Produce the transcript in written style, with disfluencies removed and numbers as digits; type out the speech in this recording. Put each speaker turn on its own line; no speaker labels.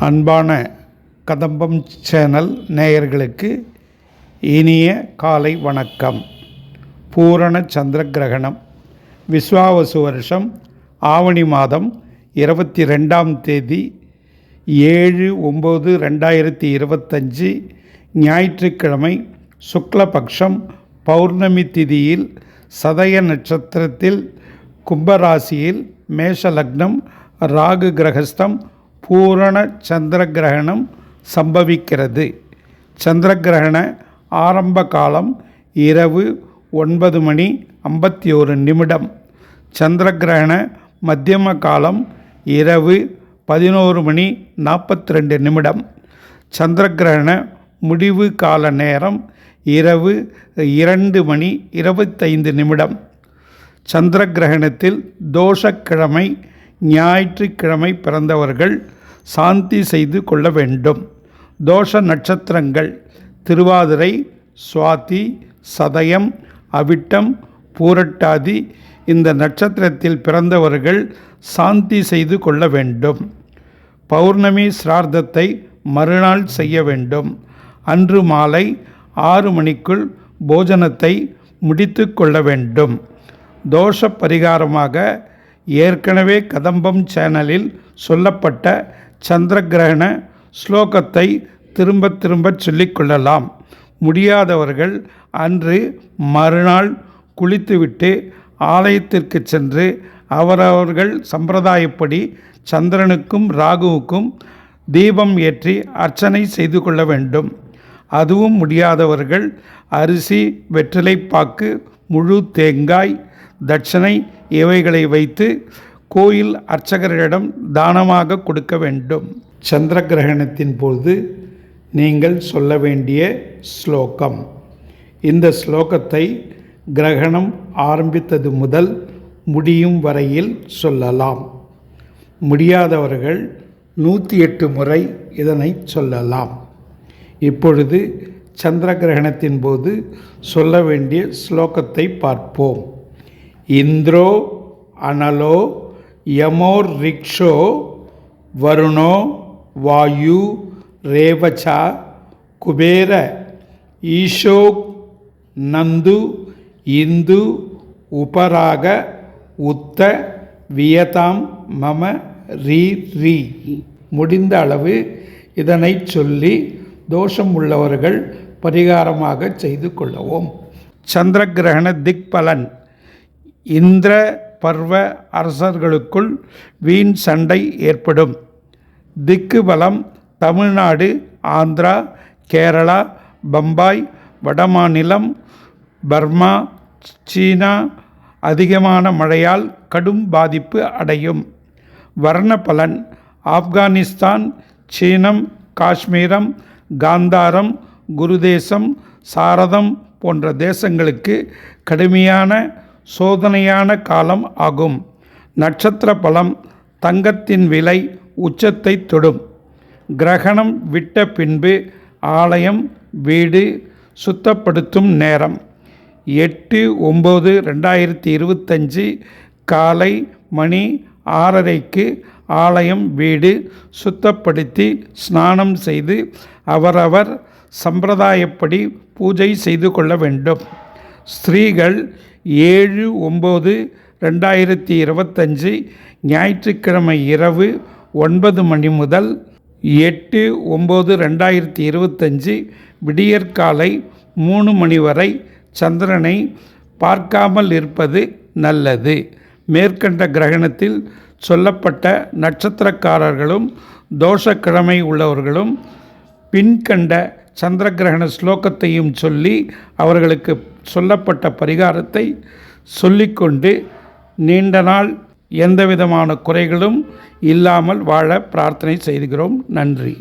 அன்பான கதம்பம் சேனல் நேயர்களுக்கு இனிய காலை வணக்கம். பூரண சந்திர கிரகணம் விஸ்வாவசு வருஷம் ஆவணி மாதம் 22ஆம் தேதி 7/9/2025 ஞாயிற்றுக்கிழமை சுக்லபக்ஷம் பௌர்ணமி திதியில் சதய நட்சத்திரத்தில் கும்பராசியில் மேஷ லக்னம் ராகு கிரகஸ்தம் பூரண சந்திர கிரகணம் சம்பவிக்கிறது. சந்திர கிரகண ஆரம்ப காலம் இரவு 9:51. சந்திர கிரகண மத்தியம காலம் இரவு 11:42. சந்திர கிரகண முடிவு கால நேரம் இரவு 2:25. சந்திர கிரகணத்தில் தோஷக்கிழமை ஞாயிற்றுக்கிழமை பிறந்தவர்கள் சாந்தி செய்து கொள்ள வேண்டும். தோஷ நட்சத்திரங்கள் திருவாதிரை, சுவாதி, சதயம், அவிட்டம், பூரட்டாதி. இந்த நட்சத்திரத்தில் பிறந்தவர்கள் சாந்தி செய்து கொள்ள வேண்டும். பௌர்ணமி சிரார்த்தத்தை மறுநாள் செய்ய வேண்டும். அன்று மாலை 6 மணிக்குள் போஜனத்தை முடித்து கொள்ள வேண்டும். தோஷ பரிகாரமாக ஏற்கனவே கதம்பம் சேனலில் சொல்லப்பட்ட சந்திர கிரகண ஸ்லோகத்தை திரும்ப திரும்ப சொல்லிக்கொள்ளலாம். முடியாதவர்கள் அன்று மறுநாள் குளித்துவிட்டு ஆலயத்திற்கு சென்று அவரவர்கள் சம்பிரதாயப்படி சந்திரனுக்கும் ராகுவுக்கும் தீபம் ஏற்றி அர்ச்சனை செய்து கொள்ள வேண்டும். அதுவும் முடியாதவர்கள் அரிசி, வெற்றிலைப்பாக்கு, முழு தேங்காய், தட்சணை இவைகளை வைத்து கோயில் அர்ச்சகரிடம் தானமாக கொடுக்க வேண்டும். சந்திர கிரகணத்தின் போது நீங்கள் சொல்ல வேண்டிய ஸ்லோகம். இந்த ஸ்லோகத்தை கிரகணம் ஆரம்பித்தது முதல் முடியும் வரையில் சொல்லலாம். முடியாதவர்கள் 108 முறை இதனை சொல்லலாம். இப்பொழுது சந்திர கிரகணத்தின் போது சொல்ல வேண்டிய ஸ்லோகத்தை பார்ப்போம். இந்திரோ அனலோ யமோர் ரிக்ஷோ வருணோ வாயு ரேவச்சா குபேர ஈஷோ நந்து இந்து உபராக உத்த வியதாம் மம ரீ ரீ. முடிந்த அளவு இதனை சொல்லி தோஷம் உள்ளவர்கள் பரிகாரமாக செய்து கொள்ளவும். சந்திர கிரகண திக்பலன். இந்திர பர்வ அரசர்களுக்குள் வீண் சண்டை ஏற்படும். திக்கு பலம் தமிழ்நாடு, ஆந்திரா, கேரளா, பம்பாய், வடமாநிலம், பர்மா, சீனா அதிகமான மழையால் கடும் பாதிப்பு அடையும். வர்ண பலன் ஆப்கானிஸ்தான், சீனம், காஷ்மீரம், காந்தாரம், குருதேசம், சாரதம் போன்ற தேசங்களுக்கு கடுமையான சோதனையான காலம் ஆகும். நட்சத்திர பலம் தங்கத்தின் விலை உச்சத்தை தொடும். கிரகணம் விட்ட பின்பு ஆலயம், வீடு சுத்தப்படுத்தும் நேரம் 8/9/2025 காலை மணி 6:30க்கு ஆலயம், வீடு சுத்தப்படுத்தி ஸ்நானம் செய்து அவரவர் சம்பிரதாயப்படி பூஜை செய்து கொள்ள வேண்டும். ஸ்திரீகள் 7/9/2025 ஞாயிற்றுக்கிழமை இரவு 9 மணி முதல் 8/9/2025 விடியற்காலை 3 மணி வரை சந்திரனை பார்க்காமல் இருப்பது நல்லது. மேற்கண்ட கிரகணத்தில் சொல்லப்பட்ட நட்சத்திரக்காரர்களும் தோஷக்கிழமை உள்ளவர்களும் பின்கண்ட சந்திர கிரகண ஸ்லோகத்தையும் சொல்லி அவர்களுக்கு சொல்லப்பட்ட பரிகாரத்தை சொல்லிக்கொண்டு நீண்ட நாள் எந்தவிதமான குறைகளும் இல்லாமல் வாழ பிரார்த்தனை செய்கிறோம். நன்றி.